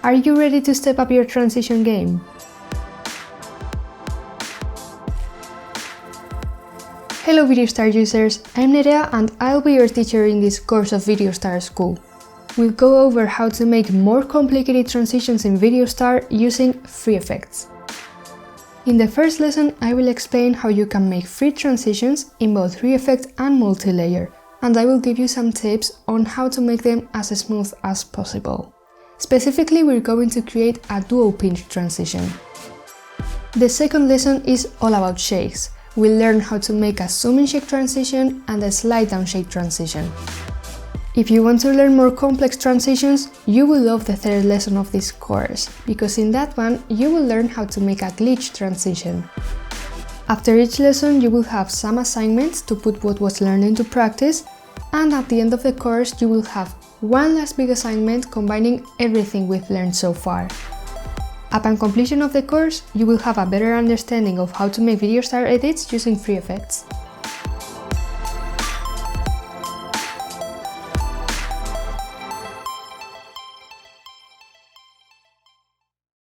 Are you ready to step up your transition game? Hello VideoStar users, I'm Nerea and I'll be your teacher in this course of VideoStar School. We'll go over how to make more complicated transitions in VideoStar using free effects. In the first lesson, I will explain how you can make free transitions in both free effect and multi-layer, and I will give you some tips on how to make them as smooth as possible. Specifically, we're going to create a duo pinch transition. The second lesson is all about shakes. We'll learn how to make a zoom in shake transition and a slide down shake transition. If you want to learn more complex transitions, you will love the third lesson of this course, because in that one you will learn how to make a glitch transition. After each lesson you will have some assignments to put what was learned into practice, and at the end of the course you will have one last big assignment combining everything we've learned so far. Upon completion of the course, you will have a better understanding of how to make VideoStar edits using free effects.